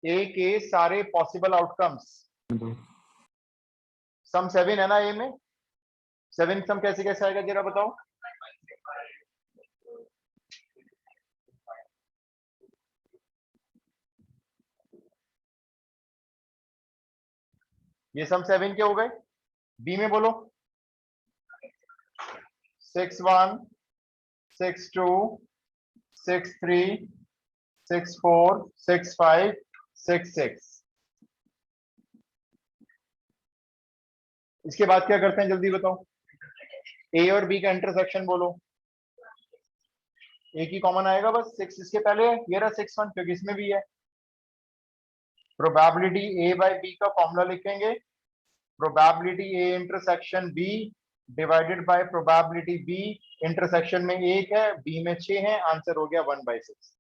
ए के सारे possible outcomes. सम 7 है ना ए में, 7 सम कैसे कैसे आएगा जरा बताओ। ये सम 7 के हो गए। बी में बोलो 6 1 6 2 6 3 6 4 6 5 6 6। इसके बाद क्या करते हैं जल्दी बताओ। ए और बी का इंटरसेक्शन बोलो। एक ही कॉमन आएगा बस 6 इसके पहले है, ये रहा 6 1 क्योंकि इसमें भी है। प्रोबेबिलिटी ए बाय बी का फॉर्मूला लिखेंगे, probability A intersection B divided by probability B intersection में 1 है, बी में 6 है, आंसर हो गया 1/6।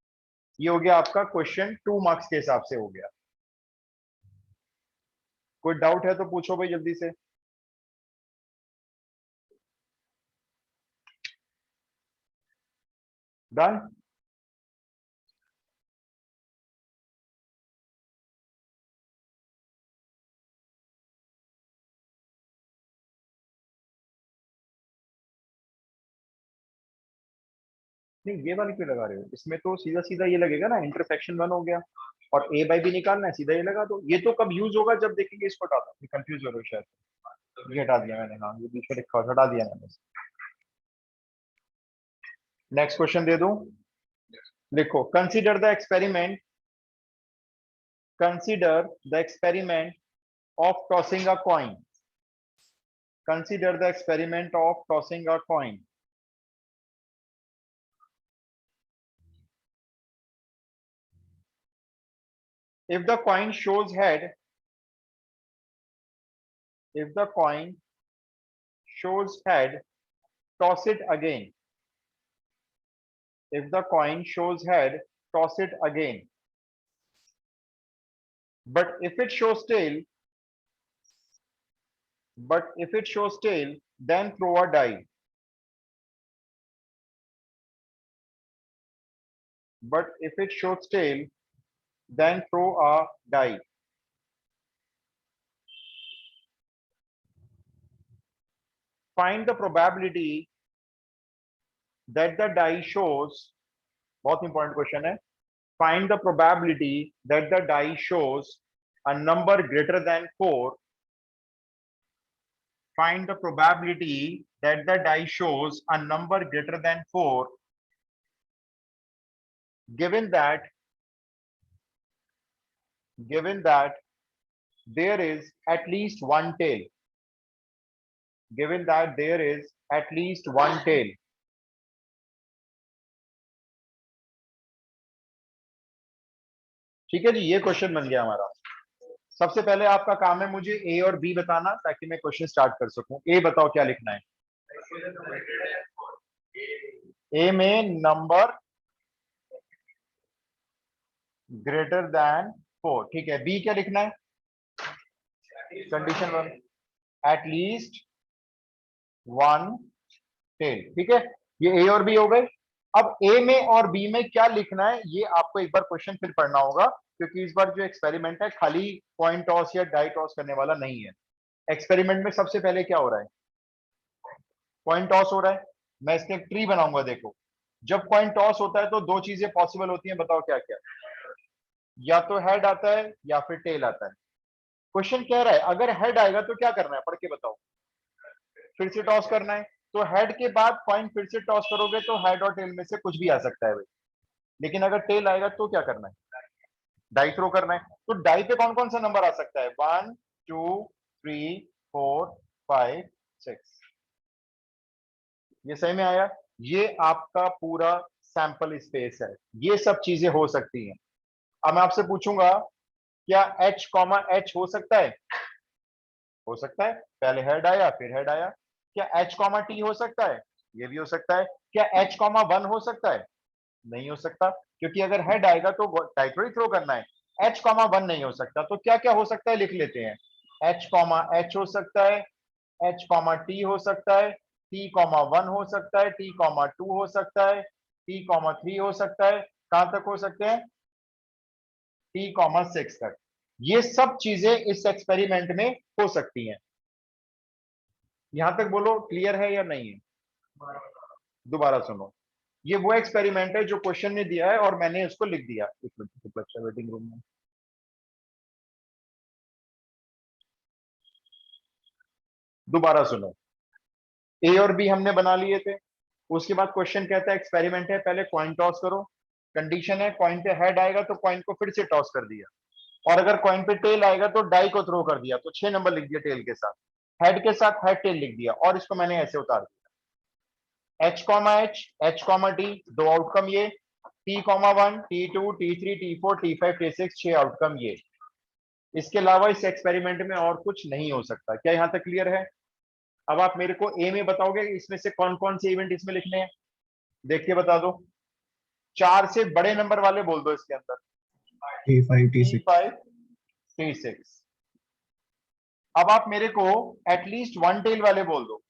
ये हो गया आपका क्वेश्चन 2 मार्क्स के हिसाब से हो गया। कोई डाउट है तो पूछो भाई जल्दी से। डन। नहीं ये वाली क्यों लगा रहे हो, इसमें तो सीधा सीधा ये लगेगा ना, इंटरसेक्शन 1 हो गया और ए बाई बी निकालना है, सीधा ये लगा दो। ये तो कब यूज होगा जब देखेंगे इसको। हटा दो, कंफ्यूज हो रहे हो शायद। ये हटा दिया मैंने, हाँ ये बीच में लिखा हुआ हटा दिया मैंने। नेक्स्ट क्वेश्चन दे दूं, लिखो consider the experiment, consider the experiment of tossing a coin, consider the experiment of tossing a coin. If the coin shows head, if the coin shows head, toss it again. If the coin shows head, toss it again. But if it shows tail, then throw a die. But if it shows tail, then throw a die. Find the probability that the die shows, बहुत important question है, find the probability that the die shows a number greater than 4. Find the probability that the die shows a number greater than 4 given that there is at least one tail. Given that there is at least one tail. ठीक है जी, ये question बन गया हमारा। सबसे पहले आपका काम है मुझे ए और बी बताना ताकि मैं क्वेश्चन स्टार्ट कर सकूं। ए बताओ क्या लिखना है। ए में नंबर ग्रेटर देन 4, ठीक है। बी क्या लिखना है, कंडीशन 1, एट लीस्ट 1 टेल, ठीक है। ये ए और बी हो गए। अब ए में और बी में क्या लिखना है ये आपको एक बार क्वेश्चन फिर पढ़ना होगा, क्योंकि इस बार जो एक्सपेरिमेंट है खाली कॉइन टॉस या डाई टॉस करने वाला नहीं है। एक्सपेरिमेंट में सबसे पहले क्या हो रहा है, कॉइन टॉस हो रहा है। मैं इसके एक ट्री बनाऊंगा, देखो जब कॉइन टॉस होता है तो दो चीजें पॉसिबल होती हैं, बताओ क्या क्या। या तो हेड आता है या फिर टेल आता है। क्वेश्चन कह रहा है अगर हेड आएगा तो क्या करना है, पढ़ के बताओ। फिर से टॉस करना है, तो हेड के बाद कॉइन फिर से टॉस करोगे तो हेड और टेल में से कुछ भी आ सकता है भाई। लेकिन अगर टेल आएगा तो क्या करना है, डाई थ्रो करना है। तो डाई पे कौन कौन सा नंबर आ सकता है, 1 2 3 4 5 6। ये सही में आया। ये आपका पूरा सैंपल स्पेस है, ये सब चीजें हो सकती हैं। अब मैं आपसे पूछूंगा क्या H कॉमा H हो सकता है, हो सकता है, पहले हेड आया फिर हेड आया। क्या H कॉमा T हो सकता है, ये भी हो सकता है। क्या H कॉमा 1 हो सकता है, नहीं हो सकता, क्योंकि अगर हेड आएगा तो डाइथ्रो ही थ्रो करना है। H कॉमा 1 नहीं हो सकता, तो क्या क्या हो सकता है लिख लेते हैं। H कॉमा H हो सकता है, H कॉमा T हो सकता है, T कॉमा 1 हो सकता है, T कॉमा 2 हो सकता है, T कॉमा 3 हो सकता है। कहां तक हो सकते हैं, t,6 तक। ये सब चीजें इस एक्सपेरिमेंट में हो सकती हैं। यहां तक बोलो क्लियर है या नहीं है? दोबारा सुनो। ये वो एक्सपेरिमेंट है जो क्वेश्चन ने दिया है और मैंने उसको लिख दिया। एक मिनट, बच्चा वेटिंग रूम में। दोबारा सुनो। ए और बी हमने बना लिए थे। उसके बाद क्वेश्चन कहता है एक्सपेरिमेंट है, पहले कॉइन टॉस करो। कंडीशन है कॉइन पे हेड आएगा तो कॉइन को फिर से टॉस कर दिया, और अगर कॉइन पे टेल आएगा तो डाई को थ्रो कर दिया। तो 6 नंबर लिख दिया टेल के साथ, हेड के साथ हेड टेल लिख दिया, और इसको मैंने ऐसे उतार दिया। H,H,H,T, दो आउटकम ये, T,1, T2, T3, T4, T5, T6, 6 outcome ये। इसके अलावा इस एक्सपेरिमेंट में और कुछ नहीं हो सकता। क्या यहां तक क्लियर है? अब आप मेरे को ए में बताओगे इसमें से कौन कौन से इवेंट इसमें लिखने हैं, देख के बता दो। 4 से बड़े नंबर वाले बोल दो इसके अंदर। T5 T6 T5 T6। अब आप मेरे को एटलीस्ट वन टेल वाले बोल दो।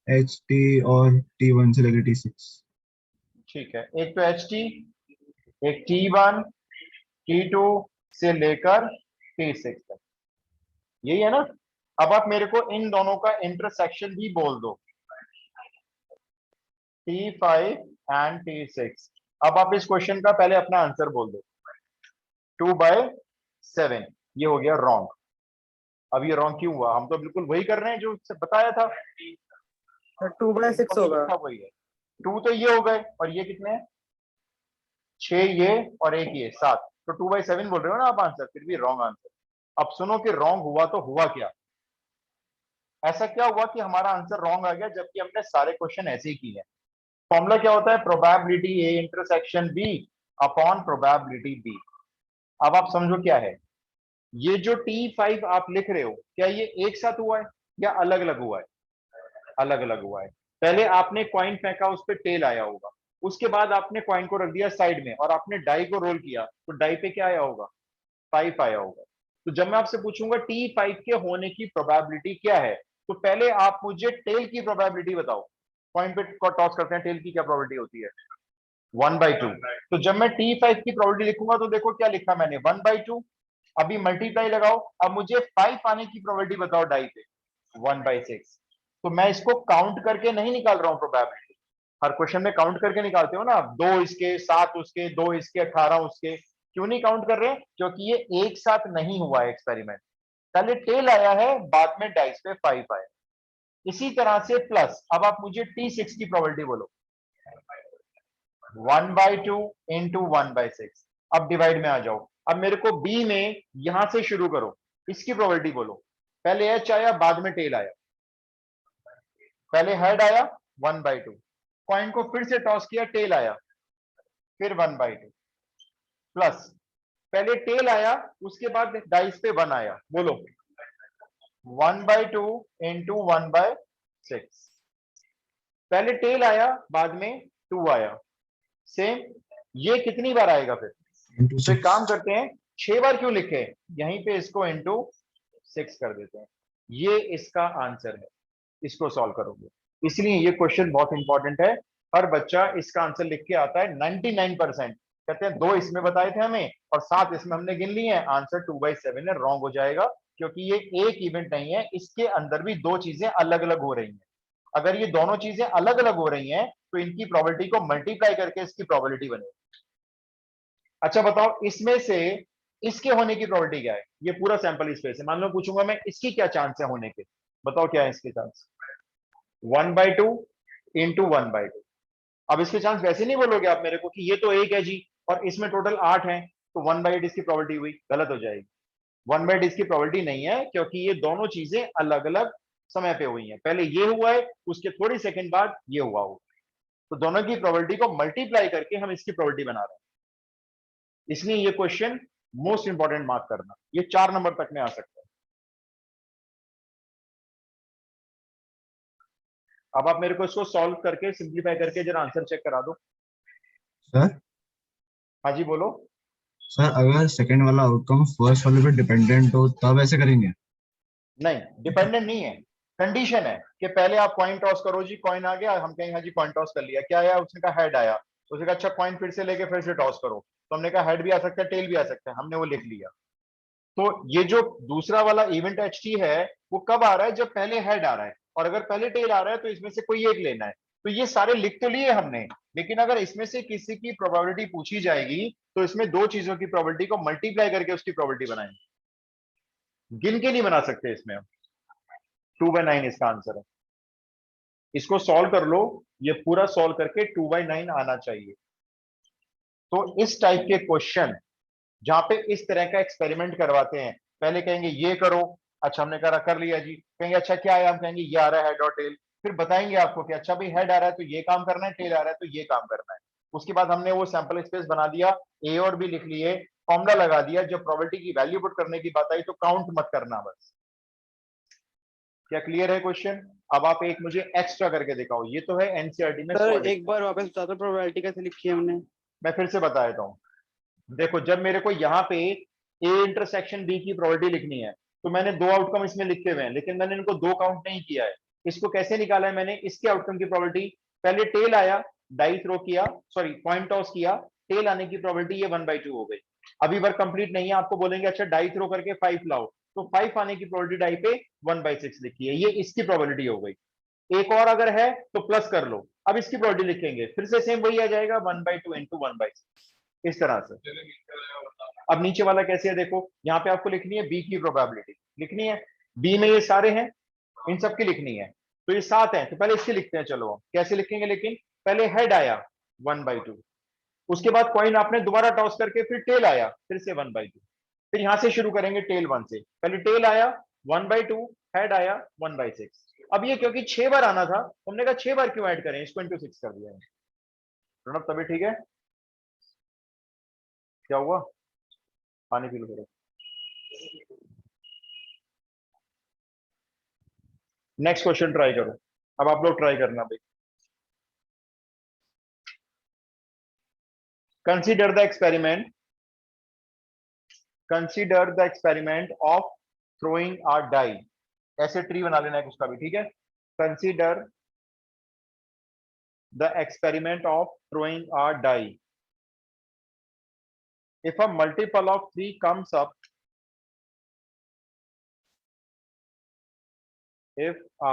HT और T1 से लेकर T6। ठीक है, एक तो HT, एक T1, T2 से लेकर T6 तक, यही है ना? अब आप मेरे को इन दोनों का इंटरसेक्शन भी बोल दो, T5 एंड T6। अब आप इस क्वेश्चन का पहले अपना आंसर बोल दो। 2/7 ये हो गया रॉन्ग। अब ये रॉन्ग क्यों हुआ? हम तो बिल्कुल वही कर रहे हैं जो बताया था। 2/6 होगा। वही है। 2 तो ये हो गए, और ये कितने हैं? 6 ये और एक ये 7। तो 2/7 बोल रहे हो ना आप आंसर, फिर भी रॉन्ग आंसर। अब सुनो कि रॉन्ग हुआ तो हुआ क्या। ऐसा क्या हुआ कि हमारा आंसर रॉन्ग आ गया जबकि हमने सारे क्वेश्चन ऐसे ही किए हैं। फॉर्मूला क्या होता है? Probability A intersection B upon probability B. अब आप समझो क्या है ये जो T5 आप लिख रहे हो, क्या ये एक साथ हुआ है या अलग अलग हुआ है? अलग अलग हुआ है। पहले आपने कॉइन फेंका, उस पर टेल आया होगा, उसके बाद आपने कॉइन को रख दिया साइड में और आपने डाई को रोल किया, तो डाई पे क्या आया होगा? 5 आया होगा। तो जब मैं आपसे पूछूंगा T5 के होने की प्रोबेबिलिटी क्या है, तो पहले आप मुझे टेल की प्रोबेबिलिटी बताओ। कॉइन पे टॉस करते हैं, टेल की क्या प्रोबेबिलिटी होती है? 1/2। तो जब मैं T5 की प्रोबेबिलिटी लिखूंगा तो देखो क्या लिखा मैंने, 1/2। अभी मल्टीप्लाई लगाओ, अब मुझे 5 आने की प्रोबेबिलिटी बताओ डाई पे, 1/6। तो मैं इसको काउंट करके नहीं निकाल रहा हूं प्रोबेबिलिटी। हर क्वेश्चन में काउंट करके निकालते हो ना, 2 इसके 7 उसके, 2 इसके 18 उसके। क्यों नहीं काउंट कर रहे? क्योंकि ये एक साथ नहीं हुआ है एक्सपेरिमेंट। पहले टेल आया है, बाद में डाइस पे 5 आया। इसी तरह से प्लस। अब आप मुझे T6 की प्रोबेबिलिटी बोलो। 1/2 इंटू 1/6। अब डिवाइड में आ जाओ। अब मेरे को बी में यहां से शुरू करो, इसकी प्रोबेबिलिटी बोलो। पहले एच आया, बाद में टेल आया। पहले हेड आया 1/2, कॉइन को फिर से टॉस किया, टेल आया, फिर 1/2 प्लस। पहले टेल आया, उसके बाद डाइस पे 1 आया। बोलो 1/2 इंटू 1/6। पहले टेल आया, बाद में 2 आया। सेम ये कितनी बार आएगा फिर? into तो एक 6। काम करते हैं, 6 बार क्यों लिखे, यहीं पे इसको इंटू 6 कर देते हैं। ये इसका आंसर है। इसको सॉल्व करोगे, इसलिए ये क्वेश्चन बहुत इंपॉर्टेंट है। हर बच्चा इसका आंसर लिख के आता है 99%। कहते हैं 2 इसमें बताए थे हमें और 7 इसमें हमने गिन लिए हैं, आंसर 2/7 है। रॉन्ग हो जाएगा क्योंकि ये एक इवेंट नहीं है, इसके अंदर भी दो चीजें अलग अलग हो रही हैं। अगर ये दोनों चीजें अलग अलग हो रही हैं तो इनकी प्रोबेबिलिटी को मल्टीप्लाई करके इसकी प्रोबेबिलिटी बनेगी। अच्छा बताओ, इसमें से इसके होने की प्रोबेबिलिटी क्या है? ये पूरा सैंपल स्पेस है, मान लो पूछूंगा मैं इसकी क्या चांस है होने के, बताओ क्या है इसके चांस? 1/2 इंटू 1/2। अब इसके चांस वैसे नहीं बोलोगे आप मेरे को कि ये तो एक है जी और इसमें टोटल 8 है, तो 1/8 इसकी प्रोबेबिलिटी हुई, गलत हो जाएगी। 1/8 इसकी प्रोबेबिलिटी नहीं है क्योंकि ये दोनों चीजें अलग अलग समय पे हुई हैं। पहले ये हुआ है, उसके थोड़ी सेकंड बाद ये हुआ हो, तो दोनों की प्रोबेबिलिटी को मल्टीप्लाई करके हम इसकी प्रोबेबिलिटी बना रहे हैं। इसलिए ये क्वेश्चन मोस्ट इंपॉर्टेंट मार्क करना, ये 4 नंबर तक में आ सकता है। अब आप मेरे को इसको सॉल्व करके सिंप्लीफाई करके जरा आंसर चेक करा दो। सर हाँ जी बोलो। सर अगर सेकंड वाला आउटकम फर्स्ट वाले पे डिपेंडेंट हो तब ऐसे करेंगे? नहीं, डिपेंडेंट नहीं है, कंडीशन है कि पहले आप कॉइन टॉस करो जी, कॉइन आ गया, हम कहेंगे हाँ जी कॉइन टॉस कर लिया, क्या आया? उसने कहा हेड आया, उसने कहा अच्छा कॉइन फिर से लेके फिर से टॉस करो, तो हमने कहा हेड भी आ सकता है, टेल भी आ सकता है, हमने वो लिख लिया। तो ये जो दूसरा वाला इवेंट एच टी है वो कब आ रहा है, जब पहले हेड आ रहा है, और अगर पहले टेल आ रहा है तो इसमें से कोई एक लेना है। तो ये सारे लिख तो लिए हमने, लेकिन अगर इसमें से किसी की प्रोबेबिलिटी पूछी जाएगी तो इसमें दो चीजों की प्रोबेबिलिटी को मल्टीप्लाई करके उसकी प्रोबेबिलिटी बनाएंगे, गिन के नहीं बना सकते इसमें हम। 2/9 इसका आंसर है। इसको सॉल्व कर लो, ये पूरा सॉल्व करके 2/9 आना चाहिए। तो इस टाइप के क्वेश्चन जहां पे इस तरह का एक्सपेरिमेंट करवाते हैं, पहले कहेंगे ये करो, अच्छा हमने करा कर लिया जी, कहेंगे अच्छा क्या है, हम कहेंगे ये आ रहा है हेड और टेल, फिर बताएंगे आपको कि अच्छा भाई हेड आ रहा है तो ये काम करना है, टेल आ रहा है तो ये काम करना है। उसके बाद हमने वो सैंपल स्पेस बना दिया, ए और बी लिख लिए, फॉर्मूला लगा दिया, जब प्रोबेबिलिटी की वैल्यू पुट करने की बात आई तो काउंट मत करना बस। क्या क्लियर है क्वेश्चन? अब आप एक मुझे एक्स्ट्रा करके दिखाओ, ये तो है एनसीईआरटी में सर सॉल्व। एक बार वापस बता दो, प्रोबेबिलिटी कैसे लिखी है हमने? मैं फिर से बता देता हूं। देखो जब मेरे को यहाँ पे ए इंटरसेक्शन बी की प्रोबेबिलिटी लिखनी है, तो मैंने दो आउटकम इसमें लिखे हुए हैं, लेकिन मैंने इनको दो काउंट नहीं किया है। इसको कैसे निकाला है मैंने, इसके आउटकम की प्रोबेबिलिटी, पहले टेल आया, डाई थ्रो किया, सॉरी पॉइंट टॉस किया, टेल आने की प्रोबेबिलिटी ये 1/2 हो गई। अभी वर्क कंप्लीट नहीं है, आपको बोलेंगे अच्छा डाई थ्रो करके 5 लाओ, तो 5 आने की प्रोबेबिलिटी डाई पे 1/6 लिखी है, ये इसकी प्रोबेबिलिटी हो गई। एक और अगर है तो प्लस कर लो, अब इसकी प्रोबेबिलिटी लिखेंगे, फिर से सेम वही आ जाएगा 1/2 इंटू 1/6, इस तरह से। अब नीचे वाला कैसे है देखो, यहाँ पे आपको लिखनी है बी की प्रोबेबिलिटी लिखनी है, बी में ये सारे हैं, इन सब की लिखनी है, तो ये 7 है, तो पहले इसकी लिखते हैं। चलो हम कैसे लिखेंगे, लेकिन पहले हेड आया 1/2, उसके बाद कॉइन आपने दोबारा टॉस करके फिर टेल आया फिर से 1/2, फिर यहां से शुरू करेंगे टेल 1 से, पहले टेल आया 1/2, हेड आया 1/6। अब ये क्योंकि 6 बार आना था, हमने कहा 6 बार क्यों ऐड करें, इसको इंटू 6 कर दिया है। प्रणब तभी ठीक है, क्या हुआ, पानी पी लो थोड़ा। नेक्स्ट क्वेश्चन ट्राई करो, अब आप लोग ट्राई करना भाई। Consider the experiment, consider the experiment of throwing a die, ऐसे ट्री बना लेना है उसका भी, ठीक है। Consider the experiment of throwing a die, if a multiple of 3 comes up, if a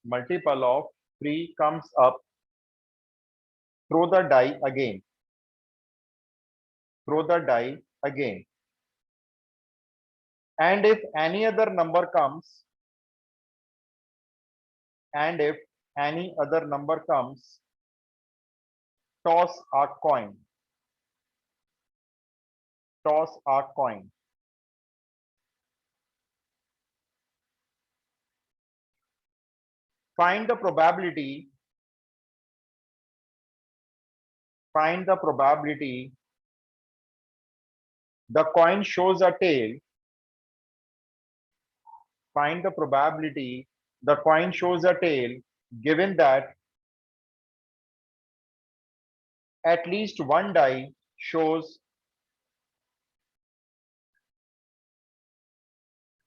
multiple of 3 comes up, throw the die again, throw the die again, and if any other number comes, and if any other number comes, toss a coin, toss a coin. Find the probability, find the probability the coin shows a tail, find the probability the coin shows a tail, given that at least one die shows,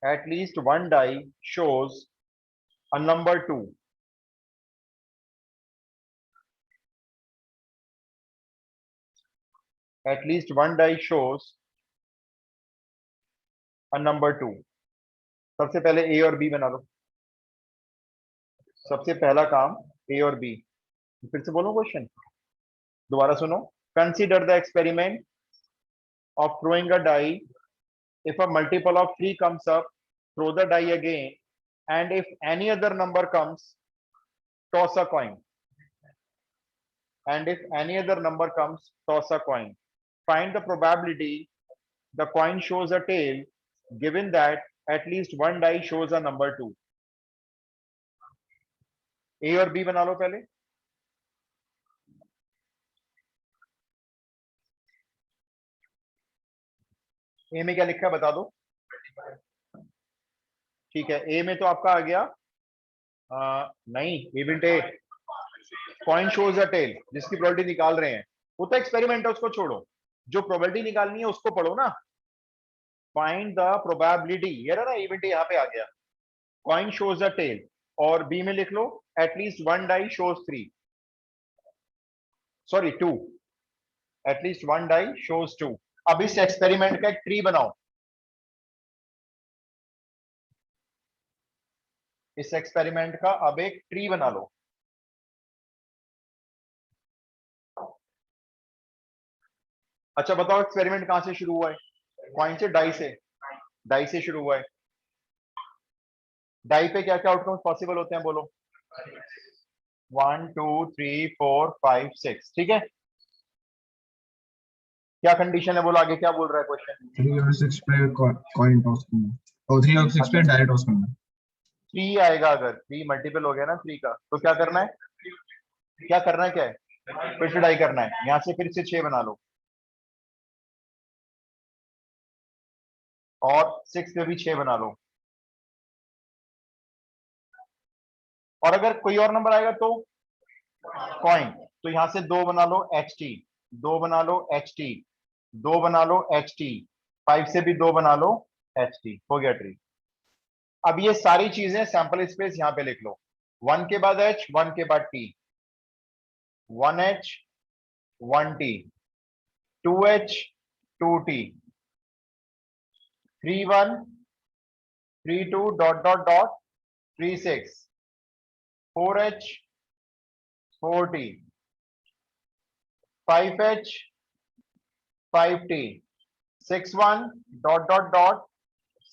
at least one die shows a number 2. At least one die shows a number 2. सबसे पहले ए और B बना लो, सबसे पहला काम ए और B. फिर से बोलो क्वेश्चन, दोबारा सुनो। Consider the experiment of throwing a die, if a multiple of 3 comes up, throw the die again, and if any other number comes, toss a coin, and if any other number comes, toss a coin. Find the probability the coin shows a tail, given that at least one die shows a number 2. ए और B बना लो पहले। ए में क्या लिखा है बता दो। ठीक है, ए में तो आपका आ गया नहीं, event A, coin shows a tail, जिसकी प्रोबेबिलिटी निकाल रहे हैं, वो तो एक्सपेरिमेंट है, उसको छोड़ो, जो प्रोबेबिलिटी निकालनी है उसको पढ़ो ना। फाइंड द प्रोबेबिलिटी, ये रहा ना इवेंट यहाँ पे आ गया, कॉइन शोज अ टेल, और बी में लिख लो at least one die shows 3, sorry 2, at least one die shows two. अब इस एक्सपेरिमेंट का एक ट्री बनाओ, इस एक्सपेरिमेंट का अब एक ट्री बना लो। अच्छा बताओ एक्सपेरिमेंट कहां से शुरू हुआ है? कॉइन से, डाई से? डाई से शुरू हुआ है। डाई पे क्या क्या आउटकम्स पॉसिबल होते हैं बोलो? 1 2 3 4 5 6, ठीक है। क्या कंडीशन है बोलो, आगे क्या बोल रहा है क्वेश्चन? 3 और 6 पे कॉइन टॉस करना, और 3 और 6 पे डाई टॉस करना। 3 आएगा, अगर 3 मल्टीपल हो गया ना 3 का, तो क्या करना है? क्या करना है, क्या है? फिर से डाई करना है, यहां से फिर से 6 बना लो, और 6 पे भी 6 बना लो, और अगर कोई और नंबर आएगा तो कॉइन, तो यहां से 2 बना लो एच टी, 2 बना लो एच टी, 2 बना लो एच टी, 5 से भी 2 बना लो एच टी, हो गया ट्री। अब ये सारी चीजें सैंपल स्पेस यहां पे लिख लो, 1 के बाद एच, 1 के बाद T, 1H 1T, 2H 2T, 3 1 3 2 dot dot dot 3 6, 4H 4T, 5H 5T, 6 1 dot dot dot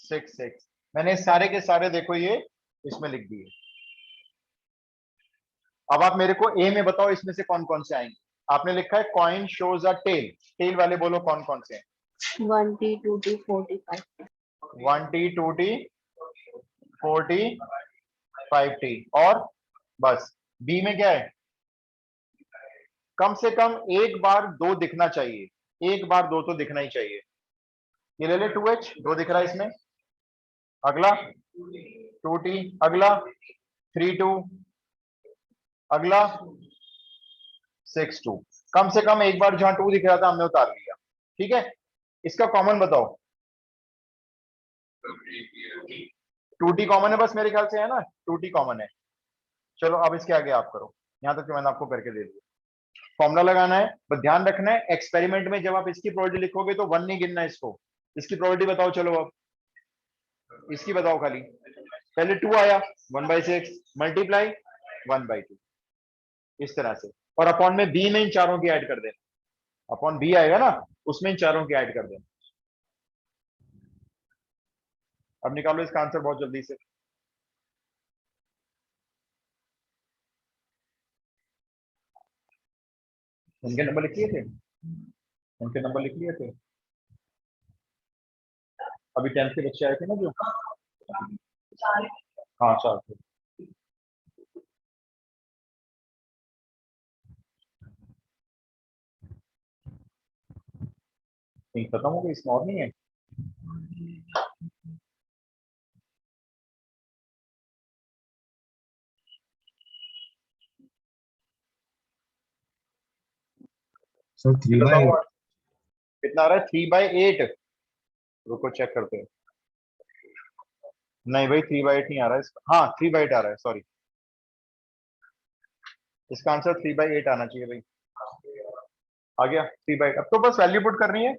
6 6। मैंने सारे के सारे देखो ये इसमें लिख दिए। अब आप मेरे को ए में बताओ इसमें से कौन कौन से आएंगे। आपने लिखा है coin shows a tail, tail वाले बोलो कौन कौन से हैं? 1T 2T 4T 5T। 1T 2T 4T 5T, और बस। बी में क्या है? कम से कम एक बार 2 दिखना चाहिए, एक बार 2 तो दिखना ही चाहिए। ये ले ले 2H, 2 दिख रहा है इसमें। अगला 2T, अगला 3 2, अगला 6 2। कम से कम एक बार जहां 2 दिख रहा था हमने उतार लिया, ठीक है। इसका कॉमन बताओ। 2T कॉमन है बस, मेरे ख्याल से है ना, 2T कॉमन है। चलो अब इसके आगे आप करो, यहां तक तो मैंने आपको करके दे दिया। फॉर्मूला लगाना है, बस ध्यान रखना है एक्सपेरिमेंट में जब आप इसकी प्रोबेबिलिटी लिखोगे तो 1 नहीं गिनना है इसको। इसकी प्रोबेबिलिटी बताओ, चलो अब इसकी बताओ खाली। पहले 2 आया, 1/6 मल्टीप्लाई 1/2, इस तरह से। और अपॉन में बी में इन चारों की ऐड कर देना, अपॉन बी आएगा ना, उसमें इन चारों की ऐड कर देना। अब निकालो इसका आंसर बहुत जल्दी से। उनके नंबर लिख लिए थे, उनके नंबर लिख लिए थे। अभी 10th के बच्चे आए थे ना जो, हाँ 4 थे। नहीं खत्म हो गई, इसमें और नहीं है। सर ये 3/8। बताओ कितना आ रहा है, 3/8। रुको चेक करते हैं। नहीं भाई 3/8 नहीं आ रहा है इसका, हाँ 3/8 आ रहा है, सॉरी। इसका आंसर 3/8 आना चाहिए भाई। आ गया 3/8। अब तो बस वैल्यू पुट करनी है।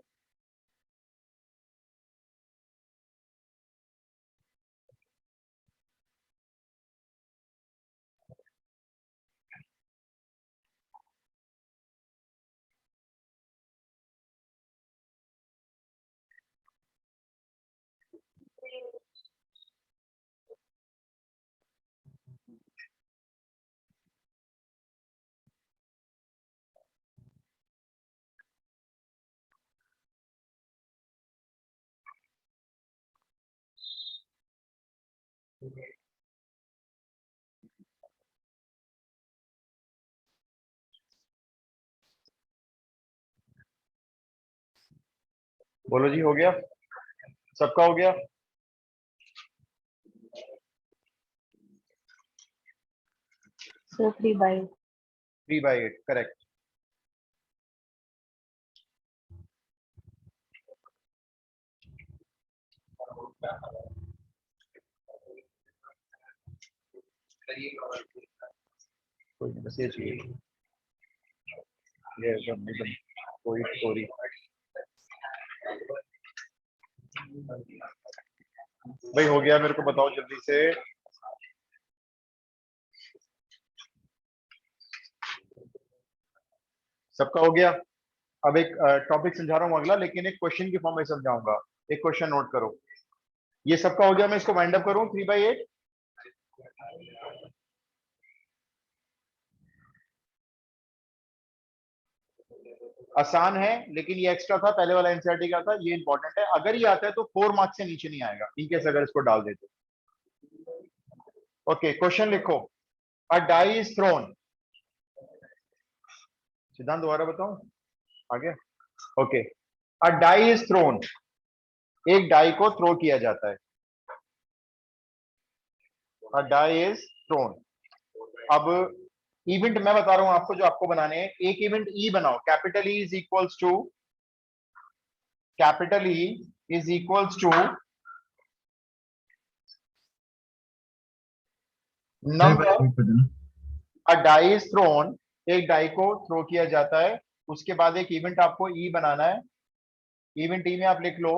बोलो जी, हो गया? सबका हो गया? So 3/8। 3/8 करेक्ट। कोई नहीं, बस ये चाहिए, ये एकदम एकदम कोई स्टोरी। भाई हो गया, मेरे को बताओ जल्दी से। सबका हो गया। अब एक टॉपिक समझा रहा हूँ अगला, लेकिन एक क्वेश्चन की फॉर्म में समझाऊंगा। एक क्वेश्चन नोट करो। ये सबका हो गया, मैं इसको वाइंड अप करूं 3/8। आसान है, लेकिन ये एक्स्ट्रा था, पहले वाला एनसीईआरटी का था, ये इंपॉर्टेंट है। अगर ये आता है तो 4 मार्क्स से नीचे नहीं आएगा, इनकेस अगर इसको डाल देते। ओके, क्वेश्चन लिखो। A die is thrown. सिद्धांत दोबारा बताओ, आ गया? Okay, a die is thrown. एक डाई को थ्रो किया जाता है। A die is thrown. अब इवेंट मैं बता रहा हूं आपको, जो आपको बनाने हैं। एक इवेंट ई बनाओ। Capital E is equals to, capital E is equals to number. repeat कर देना। अ डाई इज थ्रोन, एक डाई को थ्रो किया जाता है। उसके बाद एक इवेंट आपको ई बनाना है। इवेंट ई में आप लिख लो,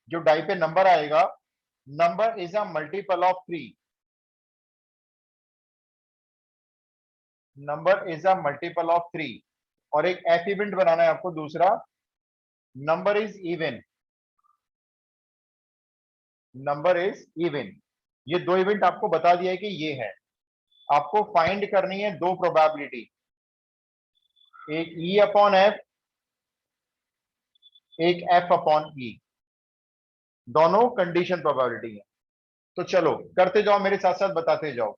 जो डाई पे नंबर आएगा, number is a multiple of 3। Number is a multiple of 3। और एक एफ इवेंट बनाना है आपको दूसरा, number is even. Number is even. ये दो इवेंट आपको बता दिया है कि ये है। आपको फाइंड करनी है दो प्रोबेबिलिटी, एक ई अपॉन एफ, एक एफ अपॉन ई। दोनों कंडीशन प्रोबेबिलिटी है। तो चलो करते जाओ, मेरे साथ साथ बताते जाओ।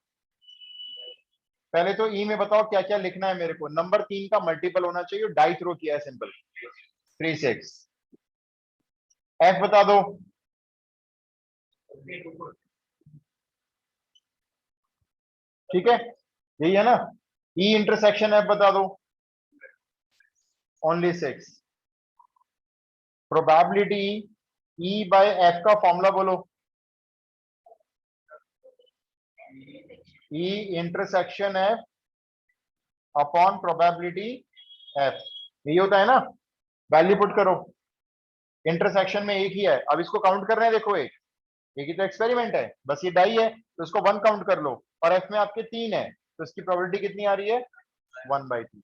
पहले तो ई में बताओ क्या क्या लिखना है मेरे को। नंबर 3 का मल्टीपल होना चाहिए, डाई थ्रो किया है, सिंपल 3 6। एफ बता दो। ठीक है, यही है ना। ई इंटरसेक्शन एफ बता दो, only 6। Probability E bye F का फॉर्मूला बोलो। E intersection F upon probability F, यही होता है ना। वैल्यू पुट करो। इंटरसेक्शन में एक ही है, अब इसको काउंट कर रहे हैं, देखो एक ही तो एक्सपेरिमेंट है, बस ये डाई है तो इसको 1 काउंट कर लो। और एफ में आपके 3 है, तो इसकी प्रोबेबिलिटी कितनी आ रही है? 1/3।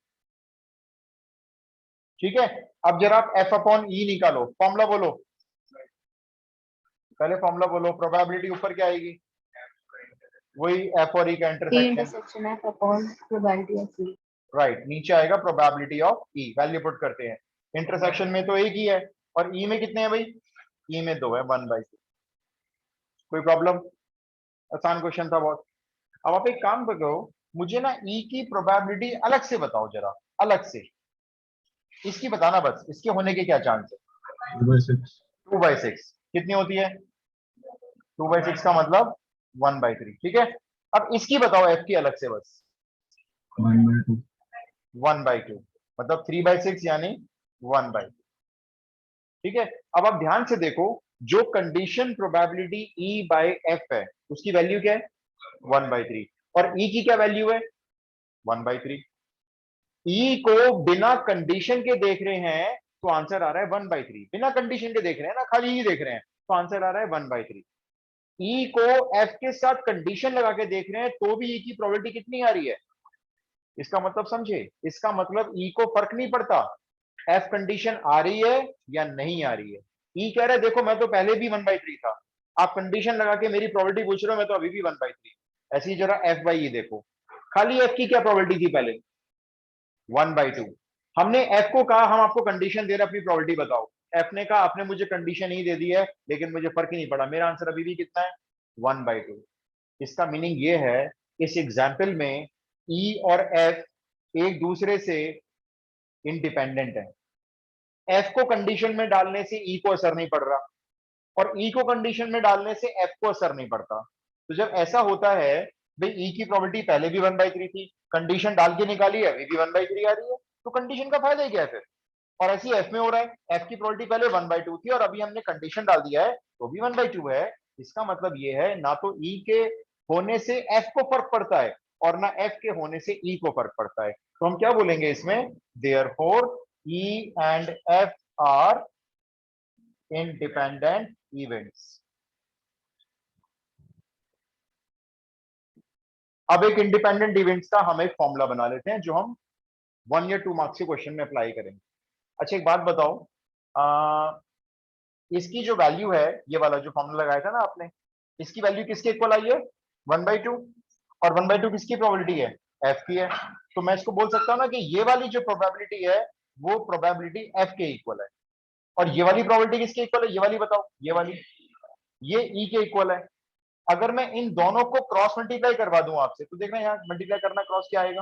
ठीक है, अब जरा आप एफ अपॉन ई निकालो, फॉर्मूला बोलो। पहले फॉर्मूला बोलो, प्रोबेबिलिटी ऊपर क्या आएगी? वही एफ और ई का E intersection. intersection F upon probability of E. Right, नीचे आएगा probability of E. Value put करते हैं। इंटरसेक्शन में तो एक ही है, और ई में कितने हैं भाई? ई में 2 है, 1/2। कोई प्रॉब्लम? आसान क्वेश्चन था बहुत। अब आप एक काम करो, मुझे ना ई की प्रोबेबिलिटी अलग से बताओ जरा, अलग से। इसकी बताना बस, इसके होने के क्या चांस है? 2/6। 2/6 कितनी होती है? 2/6 का मतलब 1/3। ठीक है, अब इसकी बताओ एफ की अलग से बस। 1/2। 1/2 मतलब 3/6 यानी 1/2। ठीक है, अब आप ध्यान से देखो, जो condition probability E bye F है, उसकी वैल्यू क्या है? 1/3। और ई की क्या वैल्यू है? 1/3। ई को बिना कंडीशन के देख रहे हैं तो आंसर आ रहा है 1/3। बिना कंडीशन के देख रहे हैं ना, खाली ई देख रहे हैं, तो आंसर आ रहा है 1/3। ई को एफ के साथ कंडीशन लगा के देख रहे हैं तो भी ई की प्रोबेबिलिटी कितनी आ रही है? इसका मतलब समझे, इसका मतलब ई को फर्क नहीं पड़ता एफ कंडीशन आ रही है या नहीं आ रही है। ई कह रहा है देखो मैं तो पहले भी 1/3 था, आप कंडीशन लगा के मेरी प्रोबेबिलिटी पूछ रहे हो, मैं तो अभी भी 1/3। ऐसे ही जरा एफ बाई ई देखो, खाली एफ की क्या प्रोबेबिलिटी थी पहले? 1/2। हमने एफ को कहा हम आपको कंडीशन दे रहे अपनी प्रोबेबिलिटी बताओ। एफ ने कहा आपने मुझे कंडीशन ही दे दी है, लेकिन मुझे फर्क ही नहीं पड़ा, मेरा आंसर अभी भी कितना है? 1/2। इसका मीनिंग ये है, इस एग्जाम्पल में ई और एफ एक दूसरे से इंडिपेंडेंट है। एफ को कंडीशन में डालने से ई को असर नहीं पड़ रहा, और ई को कंडीशन में डालने से एफ को असर नहीं पड़ता। तो जब ऐसा होता है, भाई ई की प्रोबेबिलिटी पहले भी 1/3 थी, कंडीशन डाल के निकाली है, अभी भी 1/3 आ रही है, तो कंडीशन का फायदा ही क्या है फिर? और ऐसी एफ में हो रहा है, एफ की प्रोबेबिलिटी पहले 1/2 थी और अभी हमने कंडीशन डाल दिया है तो भी 1/2 है। इसका मतलब ये है, ना तो ई के होने से एफ को फर्क पड़ता है, और ना एफ के होने से ई को फर्क पड़ता है। तो हम क्या बोलेंगे इसमें, therefore E and F R independent events. अब एक इंडिपेंडेंट इवेंट्स का हम एक फॉर्मूला बना लेते हैं जो हम 1 या 2 मार्क्स के क्वेश्चन में अप्लाई करेंगे। अच्छा एक बात बताओ, इसकी जो वैल्यू है, ये वाला जो फॉर्मूला लगाया था ना आपने, इसकी वैल्यू किसके इक्वल आई है, 1/2, और 1/2 किसकी प्रोबेबिलिटी है, एफ की है। तो मैं इसको बोल सकता हूं ना कि ये वाली जो प्रोबेबिलिटी है वो प्रोबेबिलिटी एफ के इक्वल है, और ये वाली प्रोबेबिलिटी किसके इक्वल है, ये वाली बताओ, ये वाली, ये ई के इक्वल है। अगर मैं इन दोनों को क्रॉस मल्टीप्लाई करवा दूं आपसे, तो देखना यहाँ मल्टीप्लाई करना, क्रॉस क्या आएगा,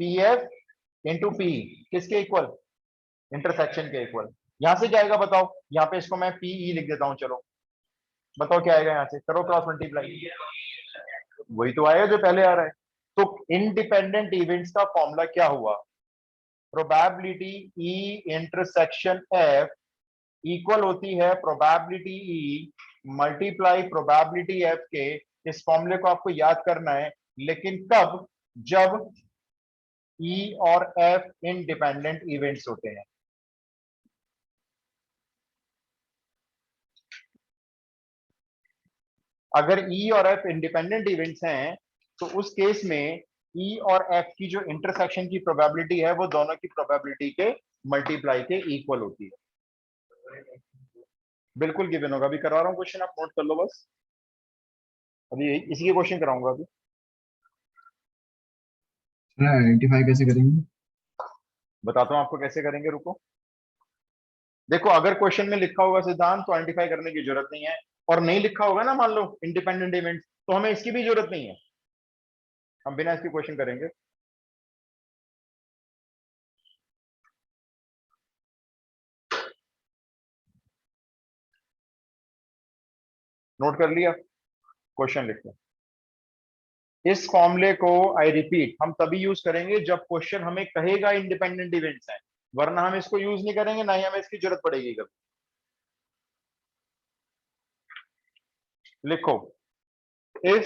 पी एफ इंटू पी, किसके इक्वल, इंटरसेक्शन के इक्वल। यहां से क्या आएगा बताओ, यहाँ पे इसको मैं पीई लिख देता हूं, चलो बताओ क्या आएगा, यहाँ से करो क्रॉस मल्टीप्लाई, वही तो आएगा जो पहले आ रहा है। तो इंडिपेंडेंट इवेंट्स का फॉर्मूला क्या हुआ, probability E intersection F equal होती है probability E multiply probability F के। इस फॉर्मूले को आपको याद करना है, लेकिन कब, जब ई और एफ इंडिपेंडेंट इवेंट्स होते हैं। अगर ई और एफ इंडिपेंडेंट इवेंट्स हैं तो उस केस में ई और एफ की जो इंटरसेक्शन की प्रोबेबिलिटी है वो दोनों की प्रोबेबिलिटी के मल्टीप्लाई के इक्वल होती है। बिल्कुल गिवन होगा, अभी करवा रहा हूं क्वेश्चन, आप नोट कर लो बस, अभी इसी के क्वेश्चन कराऊंगा अभी। आइडेंटिफाई कैसे करेंगे? बताता हूं आपको कैसे करेंगे, रुको। देखो अगर क्वेश्चन में लिखा होगा सिद्धांत तो आइडेंटिफाई करने की जरूरत नहीं है, और नहीं लिखा होगा ना मान लो इंडिपेंडेंट इवेंट, तो हमें इसकी भी जरूरत नहीं है, हम बिना इसके क्वेश्चन करेंगे। नोट कर लिया, क्वेश्चन लिखते, इस फॉर्मूले को आई रिपीट हम तभी यूज करेंगे जब क्वेश्चन हमें कहेगा इंडिपेंडेंट इवेंट्स हैं, वरना हम इसको यूज नहीं करेंगे, ना ही हमें इसकी जरूरत पड़ेगी कभी। लिखो, इफ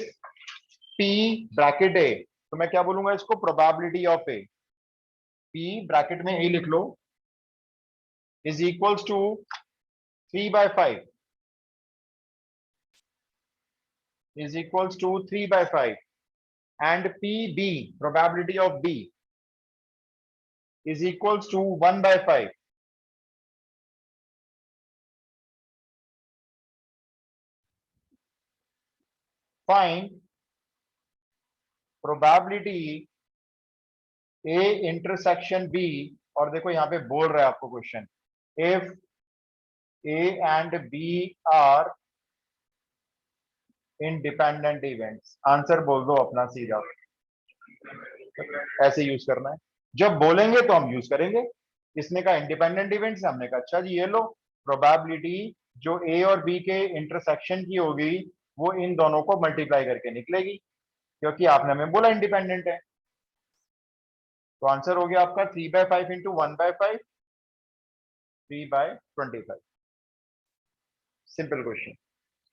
P ब्रैकेट ए, तो मैं क्या बोलूंगा इसको, probability of A, P bracket में ए लिख लो, is equals to 3/5, is equals to 3/5, and PB probability of B is equals to 1/5. Find probability A intersection B, और देखो यहाँ पे बोल रहा है आपको question, if A and B are independent events, answer बोल दो अपना सीधा, ऐसे यूज करना है, जब बोलेंगे तो हम यूज करेंगे। इसने कहा इंडिपेंडेंट इवेंट्स, हमने कहा अच्छा जी ये लो, प्रोबेबिलिटी जो ए और बी के इंटरसेक्शन की होगी वो इन दोनों को मल्टीप्लाई करके निकलेगी, क्योंकि आपने हमें बोला इंडिपेंडेंट है। तो आंसर हो गया आपका 3/5 इंटू 1/5, 3/25। Simple question.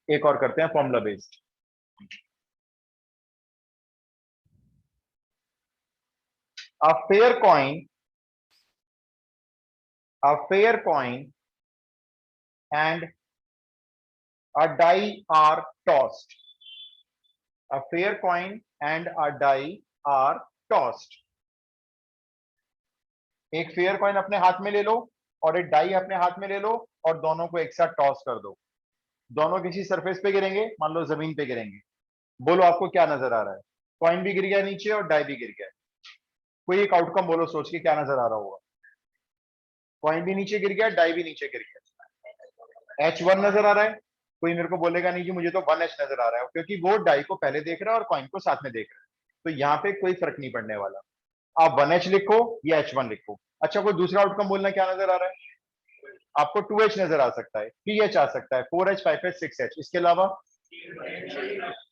एक और करते हैं formula based. A fair coin and a die are tossed. A fair coin and a die are tossed. एक फेयर कॉइन अपने हाथ में ले लो और एक डाई अपने हाथ में ले लो और दोनों को एक साथ टॉस कर दो। दोनों किसी सरफेस पे गिरेंगे, मान लो जमीन पे गिरेंगे। बोलो आपको क्या नजर आ रहा है, कॉइन भी गिर गया नीचे और डाई भी गिर गया। कोई एक आउटकम बोलो सोच के, क्या नजर आ रहा होगा, कॉइन भी नीचे गिर गया, डाई भी नीचे गिर गया। H1 नजर आ रहा है, कोई मेरे को बोलेगा नहीं कि मुझे तो 1H नजर आ रहा है, क्योंकि वो डाई को पहले देख रहा है और कॉइन को साथ में देख रहा है, तो यहाँ पे कोई फर्क नहीं पड़ने वाला। आप 1H लिखो या H1 लिखो। अच्छा कोई दूसरा आउटकम बोलना, क्या नजर आ रहा है आपको, 2H नजर आ सकता है, 3H आ सकता है, 4H 5H 6H, इसके अलावा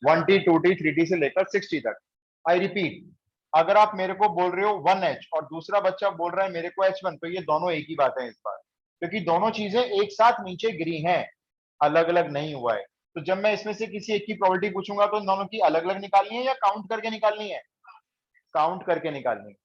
1T 2T 3T से लेकर 6T तक। आई रिपीट, अगर आप मेरे को बोल रहे हो 1H और दूसरा बच्चा बोल रहा है मेरे को H1, तो ये दोनों एक ही बात है इस बार, क्योंकि दोनों चीजें एक साथ नीचे गिरी हैं, अलग अलग नहीं हुआ है। तो जब मैं इसमें से किसी एक की प्रोबेबिलिटी पूछूंगा तो इन दोनों की अलग अलग निकालनी है या काउंट करके निकालनी है? काउंट करके निकालनी है,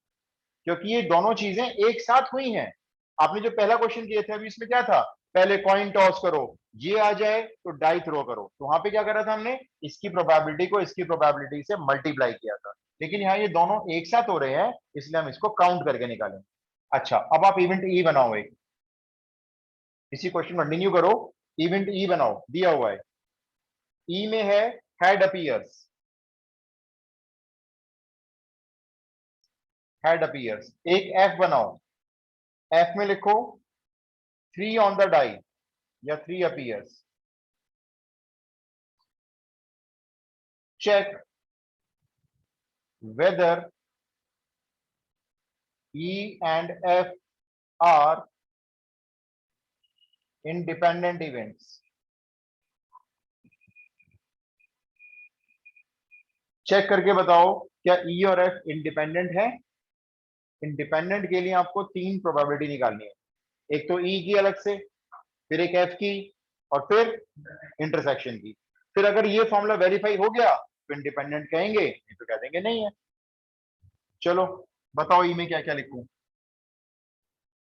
क्योंकि ये दोनों चीजें एक साथ हुई हैं। आपने जो पहला क्वेश्चन किए थे अभी, इसमें क्या था, पहले कॉइन टॉस करो, ये आ जाए तो डाई थ्रो करो, तो वहां पे क्या करा था हमने, इसकी प्रोबेबिलिटी को इसकी प्रोबेबिलिटी से मल्टीप्लाई किया था। लेकिन यहाँ ये दोनों एक साथ हो रहे हैं, इसलिए हम इसको काउंट करके निकालें। अच्छा, अब आप इवेंट ई बनाओ, एक इसी क्वेश्चन कंटिन्यू करो, इवेंट ई बनाओ, दिया हुआ है, ई में है हेड अपीयर्स, हेड अपीयर्स। एक एफ बनाओ, एफ में लिखो 3 ऑन द डाई या 3 appears. Check whether E and F are independent events. चेक करके बताओ क्या E और F इंडिपेंडेंट है? इंडिपेंडेंट के लिए आपको 3 प्रोबेबिलिटी निकालनी है, एक तो E की अलग से, फिर एक F की, और फिर इंटरसेक्शन की। फिर अगर ये फॉर्मूला वेरीफाई हो गया तो इंडिपेंडेंट कहेंगे, नहीं तो कह देंगे नहीं है। चलो बताओ ई में क्या क्या लिखूं?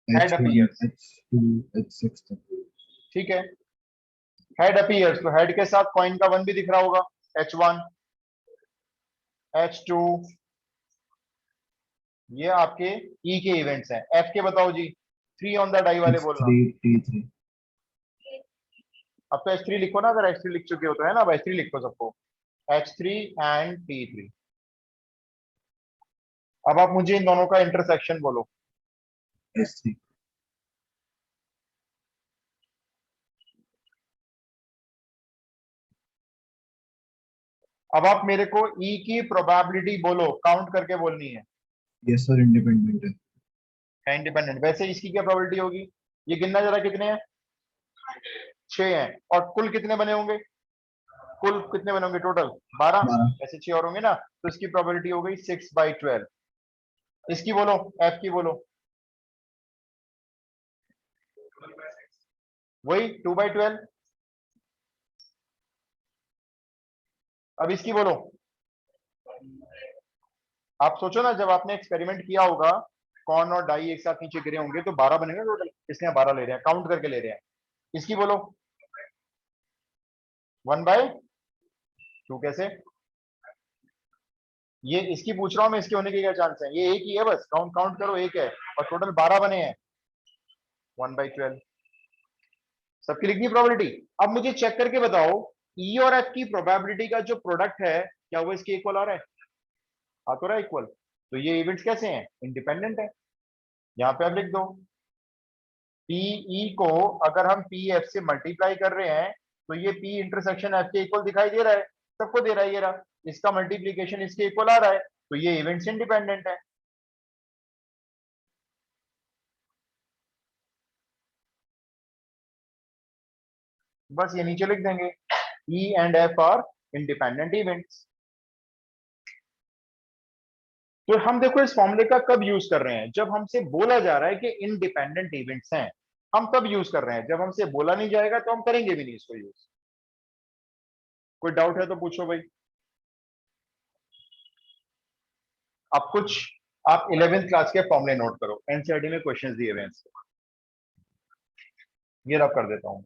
हेड अपीयर्स, H2, H6 तक। ठीक है, हेड अपीयर्स, तो हेड के साथ कॉइन का 1 भी दिख रहा होगा, H1 H2, ये आपके ई के इवेंट्स हैं। एफ के बताओ जी, 3 ऑन द डाई वाले बोलना। H3, T3। अब तो H3 लिखो ना, अगर H3 लिख चुके हो तो, है ना, अब H3 लिखो सबको, H3 एंड T3। अब आप मुझे इन दोनों का इंटरसेक्शन बोलो। S3। अब आप मेरे को ई की प्रोबेबिलिटी बोलो, काउंट करके बोलनी है। यस सर, इंडिपेंडेंट है। इंडिपेंडेंट, वैसे इसकी क्या प्रोबेबिलिटी होगी? ये गिनना जरा, कितने हैं? 6 हैं, और कुल कितने बने होंगे? कुल कितने बने होंगे टोटल? 12। 12। ऐसे 6 और होंगे ना, तो इसकी प्रोबेबिलिटी हो गई 6/12। इसकी बोलो, एफ की बोलो, वही 2/12। अब इसकी बोलो। आप सोचो ना, जब आपने एक्सपेरिमेंट किया होगा, कॉर्न और डाई एक साथ नीचे गिरे होंगे तो 12 बनेंगे टोटल, इसलिए 12 ले रहे हैं, काउंट करके ले रहे हैं। इसकी बोलो 1/2 कैसे? ये इसकी पूछ रहा हूं मैं, इसके होने के क्या चांस है? ये एक ही है बस, काउंट काउंट करो, एक है, और टोटल 12 बने हैं, 1/12। सबकी लिखनी प्रोबेबिलिटी। अब मुझे चेक करके बताओ, ई और एफ की प्रोबेबिलिटी का जो प्रोडक्ट है, क्या वो इसके इक्वल आ रहा है? आ तो रहा है इक्वल, तो ये इवेंट्स कैसे हैं? इंडिपेंडेंट है। यहां पे आप लिख दो, पीई को अगर हम पी एफ से मल्टीप्लाई कर रहे हैं तो ये पी इंटरसेक्शन एफ के इक्वल दिखाई दे रहा है, सबको दे रहा है, ये रहा, इसका मल्टीप्लीकेशन इसके इक्वल आ रहा है, तो ये इवेंट्स इंडिपेंडेंट है। बस ये नीचे लिख देंगे, E and F R independent events. तो हम देखो इस फॉर्मूले का कब यूज कर रहे हैं? जब हमसे बोला जा रहा है कि इंडिपेंडेंट इवेंट्स हैं, हम तब यूज कर रहे हैं। जब हमसे बोला नहीं जाएगा तो हम करेंगे भी नहीं इसको यूज। कोई डाउट है तो पूछो भाई। आप कुछ, आप 11th क्लास के फॉर्मूले नोट करो, एनसीईआरटी में क्वेश्चंस दिए हुए हैं इसके। ये रब कर देता हूं।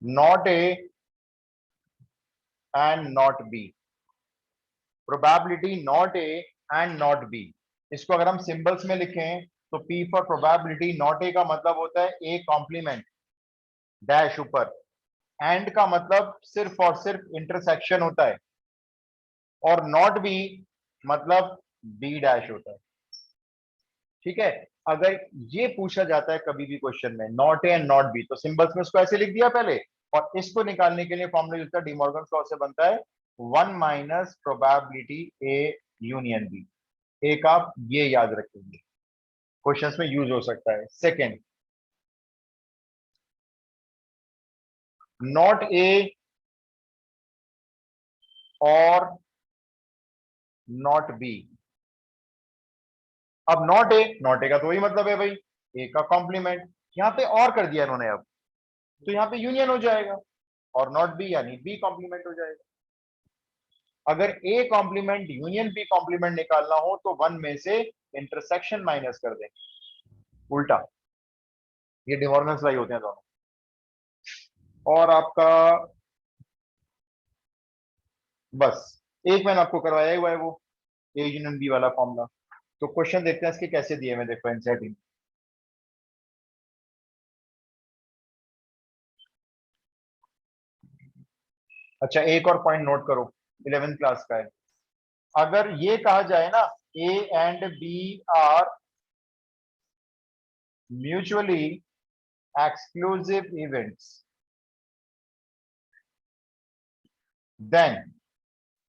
Not A and not be, probability not A and not be. इसको अगर हम सिंबल्स में लिखें तो P for probability not a का मतलब होता है ए कॉम्प्लीमेंट डैश ऊपर, एंड का मतलब सिर्फ और सिर्फ इंटरसेक्शन होता है, और नॉट बी मतलब बी डैश होता है। ठीक है, अगर ये पूछा जाता है कभी भी क्वेश्चन में not A and not be, तो सिंबल्स में उसको ऐसे लिख दिया पहले, और इसको निकालने के लिए फॉर्मूला यूज करता है, डिमॉर्गन लॉ से बनता है 1 minus probability A union B. एक आप ये याद रखेंगे, क्वेश्चंस में यूज हो सकता है। सेकंड, नॉट ए और नॉट बी। अब नॉट ए का तो वही मतलब है भाई, ए का कॉम्प्लीमेंट। यहां पे और कर दिया इन्होंने अब, तो यहाँ पे यूनियन हो जाएगा, और नॉट बी यानी बी कॉम्प्लीमेंट हो जाएगा। अगर A complement union B complement निकालना हो तो वन में से इंटरसेक्शन माइनस कर देंगे, उल्टा। ये डिमॉर्गन्स लाई होते हैं दोनों। और आपका बस एक मैंने आपको करवाया हुआ है वो ए यूनियन बी वाला फॉर्मूला। तो क्वेश्चन देखते हैं इसके कैसे दिए मैं, देखो एनसीईआरटी में। अच्छा एक और पॉइंट नोट करो, 11th क्लास का है। अगर ये कहा जाए ना A and B are mutually exclusive events, then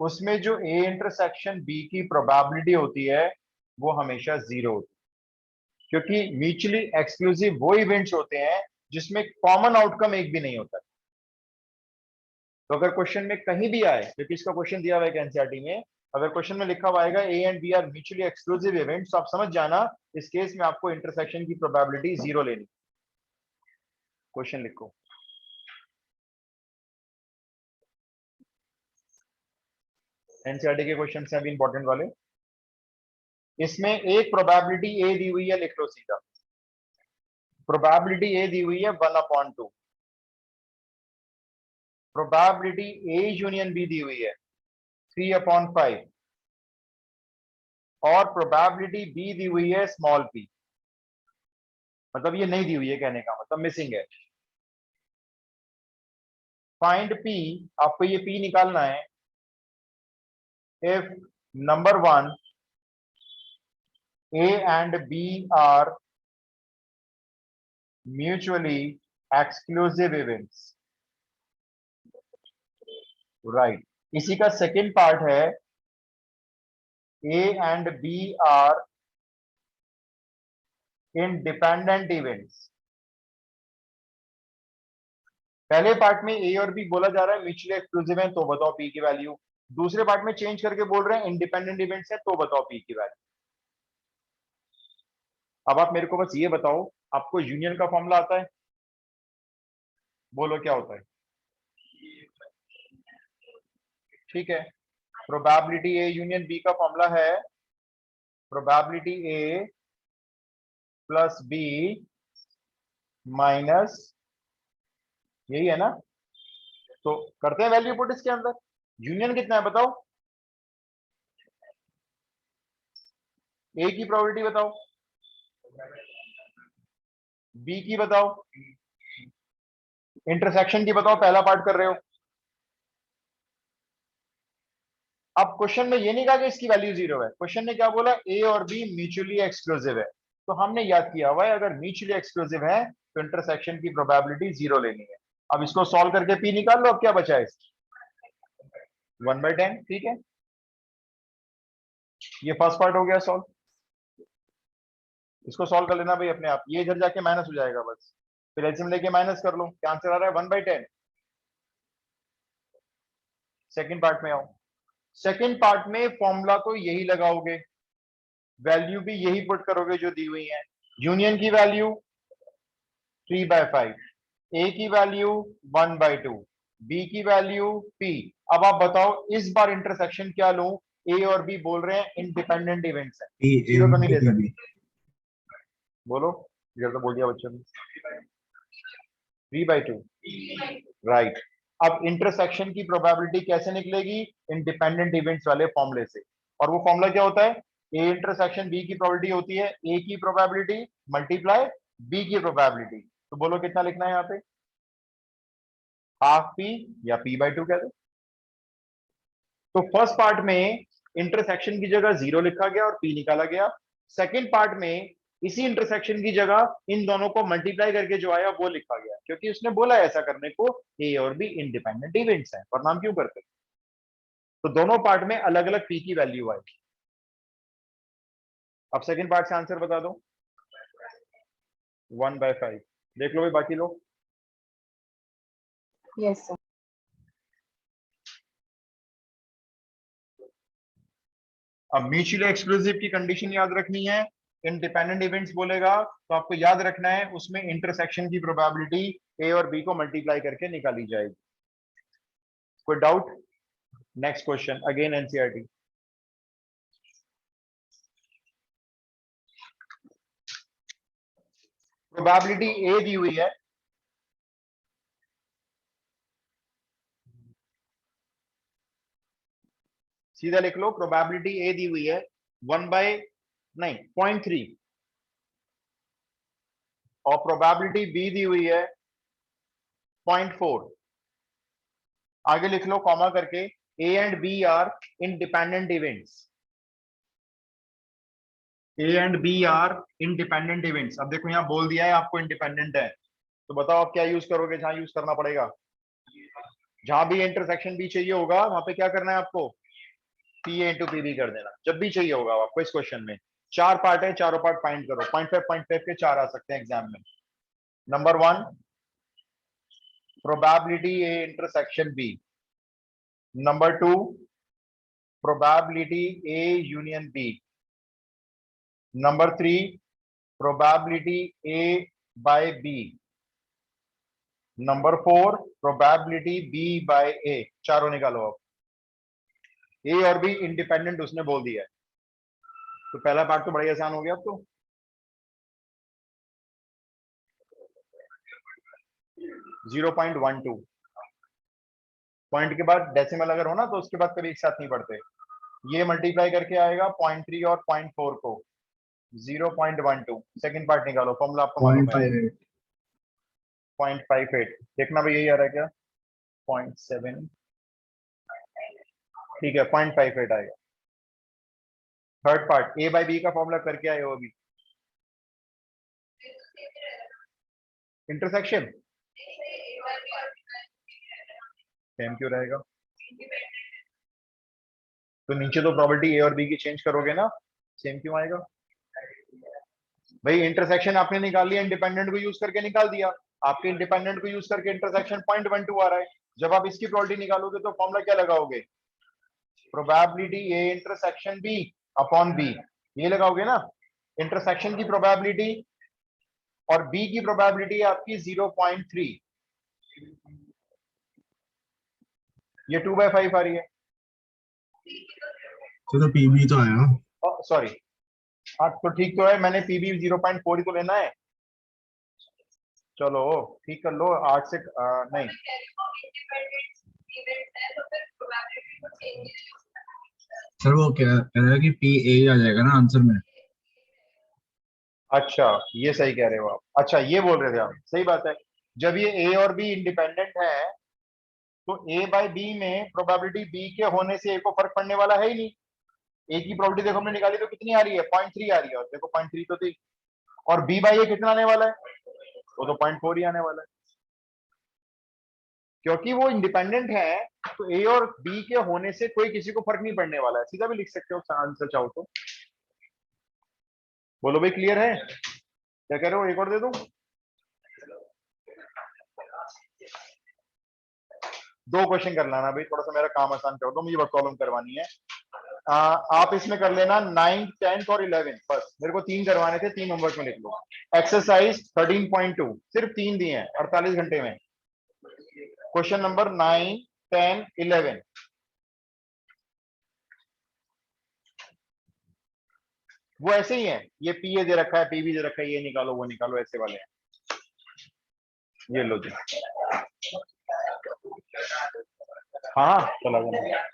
उसमें जो ए इंटरसेक्शन बी की प्रोबेबिलिटी होती है वो हमेशा जीरो होती है, क्योंकि म्यूचुअली एक्सक्लूसिव वो इवेंट्स होते हैं जिसमें कॉमन आउटकम एक भी नहीं होता। तो अगर क्वेश्चन में कहीं भी आए, क्योंकि इसका क्वेश्चन दिया हुआ है एनसीईआरटी में, अगर क्वेश्चन में लिखा हुआ आएगा A and B are mutually exclusive events, तो आप समझ जाना इस केस में आपको इंटरसेक्शन की प्रोबेबिलिटी जीरो लेनी। क्वेश्चन लिखो, एनसीईआरटी के क्वेश्चन से अभी इंपॉर्टेंट वाले। इसमें एक प्रोबेबिलिटी ए दी हुई है, लिख लो सीधा। प्रोबेबिलिटी ए दी हुई है 1/2। Probability A union be the हुई है 3/5, और प्रोबेबिलिटी बी दी हुई है स्मॉल पी। मतलब ये नहीं दी हुई है, कहने का मतलब मिसिंग है। फाइंड पी, आपको ये पी निकालना है if number 1 A and B are mutually exclusive events, right. इसी का सेकेंड पार्ट है A and B are independent events. पहले पार्ट में ए और बी बोला जा रहा है म्यूचुअली एक्सक्लूसिव है, तो बताओ पी की वैल्यू। दूसरे पार्ट में चेंज करके बोल रहे हैं इंडिपेंडेंट इवेंट्स है, तो बताओ पी की वैल्यू। अब आप मेरे को बस ये बताओ, आपको यूनियन का फॉर्मूला आता है? बोलो क्या होता है? ठीक है, प्रोबेबिलिटी ए यूनियन बी का फॉर्मूला है probability A plus B minus, यही है ना? तो करते हैं वैल्यू पुट इसके अंदर। यूनियन कितना है बताओ, ए की प्रोबेबिलिटी बताओ, बी की बताओ, इंटरसेक्शन की बताओ, पहला पार्ट कर रहे हो। अब क्वेश्चन में ये नहीं कहा कि इसकी वैल्यू जीरो है, क्वेश्चन ने क्या बोला, ए और बी म्यूचुअली एक्सक्लूसिव है। तो हमने याद किया हुआ है अगर म्यूचुअली एक्सक्लूसिव है तो इंटरसेक्शन की प्रोबेबिलिटी जीरो लेनी है। अब इसको सॉल्व करके पी निकाल लो, अब क्या बचा है? 1/10, ठीक है। ये फर्स्ट पार्ट हो गया सॉल्व। इसको सॉल्व कर लेना भाई अपने आप, ये इधर जाके माइनस हो जाएगा बस, फिर एलसीएम लेके माइनस कर लो, क्या आंसर आ रहा है? 1/10। सेकंड पार्ट में आओ, सेकंड पार्ट में फॉर्मूला तो यही लगाओगे, वैल्यू भी यही पुट करोगे जो दी हुई है। यूनियन की वैल्यू 3/5, ए की वैल्यू 1/2, बी की वैल्यू पी। अब आप बताओ इस बार इंटरसेक्शन क्या लूं? ए और बी बोल रहे हैं इंडिपेंडेंट इवेंट्स है, ए जीरो तो नहीं ले बी सकते। बोलो, इधर तो बोल दिया बच्चों ने 3/2, राइट। अब इंटरसेक्शन की प्रोबेबिलिटी कैसे निकलेगी? इंडिपेंडेंट इवेंट्स वाले फॉर्मूले से। और वो फॉर्मूला क्या होता है? ए इंटरसेक्शन बी की प्रोबेबिलिटी होती है ए की प्रोबेबिलिटी मल्टीप्लाई बी की प्रोबेबिलिटी। तो बोलो कितना लिखना है यहाँ पे? हाफ पी या p/2 कह दो। तो फर्स्ट पार्ट में इंटरसेक्शन की जगह जीरो लिखा गया और p निकाला गया। सेकेंड पार्ट में इसी इंटरसेक्शन की जगह इन दोनों को मल्टीप्लाई करके जो आया वो लिखा गया, क्योंकि उसने बोला ऐसा करने को, ए और बी इंडिपेंडेंट इवेंट्स हैं, और नाम क्यों करते? तो दोनों पार्ट में अलग अलग p की वैल्यू आई। अब सेकेंड पार्ट से आंसर बता दो। 1/5, देख लो भाई बाकी लोग। Yes, sir. अब म्यूचुअली एक्सक्लूसिव की कंडीशन याद रखनी है, इंडिपेंडेंट इवेंट्स बोलेगा तो आपको याद रखना है उसमें इंटरसेक्शन की प्रोबेबिलिटी ए और बी को मल्टीप्लाई करके निकाली जाएगी। कोई doubt? Next question again NCERT. Probability A दी हुई है, सीधा लिख लो, प्रोबेबिलिटी ए दी हुई है 0.3 और प्रोबेबिलिटी बी दी हुई है 0.4। आगे लिख लो कॉमा करके, A and B are independent events, A and B are independent events. अब देखो यहां बोल दिया है आपको इंडिपेंडेंट है, तो बताओ आप क्या यूज करोगे? जहां यूज करना पड़ेगा, जहां भी इंटरसेक्शन भी चाहिए होगा वहां पे क्या करना है आपको? P A into P B कर देना जब भी चाहिए होगा आपको। इस क्वेश्चन में 4 पार्ट है, चारों पार्ट फाइंड करो। 0.5 के 4 आ सकते हैं एग्जाम में। Number 1 probability A intersection B, number 2 probability A union B, number 3 probability A by B, number 4 probability B by A. चारों निकालो अब। ए और बी इंडिपेंडेंट उसने बोल दिया है, तो पहला पार्ट तो बड़ा आसान हो गया अब तो। 0.12 पॉइंट के बाद डेसिमल अगर हो ना तो उसके बाद कभी एक साथ नहीं पढ़ते। ये मल्टीप्लाई करके आएगा 0.3 और 0.4 को, 0.12। सेकंड पार्ट निकालो, फॉर्मूला आपको मालूम है 0.58 0.58। देखना भाई यही आ रहा है क्या? 0.7, ठीक है 0.58 आएगा। Third part A by B का फॉर्मूला करके आए हो अभी, इंटरसेक्शन सेम क्यों रहेगा? तो नीचे तो प्रोबेबिलिटी ए और बी की चेंज करोगे ना, सेम क्यों आएगा? भाई इंटरसेक्शन आपने निकाल लिया, इंडिपेंडेंट को यूज करके निकाल दिया, आपके इंडिपेंडेंट को यूज करके इंटरसेक्शन 0.12 आ रहा है। जब आप इसकी प्रोबेबिलिटी निकालोगे तो फॉर्मूला क्या लगाओगे? Probability A intersection B upon B, ये लगाओगे ना। इंटरसेक्शन की प्रोबेबिलिटी और बी की प्रोबेबिलिटी आपकी 0.3, ये 2/5 आ रही है। तो पीबी तो आया। सॉरी, हाँ तो ठीक तो है, मैंने पीबी 0.4 ही तो लेना है। चलो ठीक कर लो, 8 से नहीं, सर वो क्या कह रहा है कि पी ए आ जाएगा ना आंसर में। अच्छा ये सही कह रहे हो आप। अच्छा ये बोल रहे थे आप, सही बात है। जब ये ए और बी इंडिपेंडेंट है तो ए बाय बी में प्रोबेबिलिटी बी के होने से ए को फर्क पड़ने वाला है ही नहीं। ए की प्रोबेबिलिटी देखो हमने निकाली तो कितनी आ रही है? 0.3 आ रही है, और देखो 0.3 तो थी। और बी बाई ए कितना आने वाला है? वो तो 0.4 ही आने वाला है। क्योंकि वो इंडिपेंडेंट है तो ए और बी के होने से कोई किसी को फर्क नहीं पड़ने वाला है। सीधा भी लिख सकते हो आंसर चाहो तो। बोलो भाई क्लियर है? क्या कह रहे हो, एक और दे दूं? 2 क्वेश्चन कर लेना भाई, थोड़ा सा मेरा काम आसान कर दो, मुझे बस प्रॉब्लम करवानी है। आप इसमें कर लेना 9th 10th और 11th, बस मेरे को 3 करवाने थे, 3 होमवर्क में लिख लो। एक्सरसाइज 13.2 सिर्फ 3 दिए हैं 48 घंटे में। Question number 9, 10, 11। वो ऐसे ही है, ये पी ए दे रखा है, पी बी दे रखा है, ये निकालो वो निकालो, ऐसे वाले हैं। ये लो जी, हाँ चला जाना।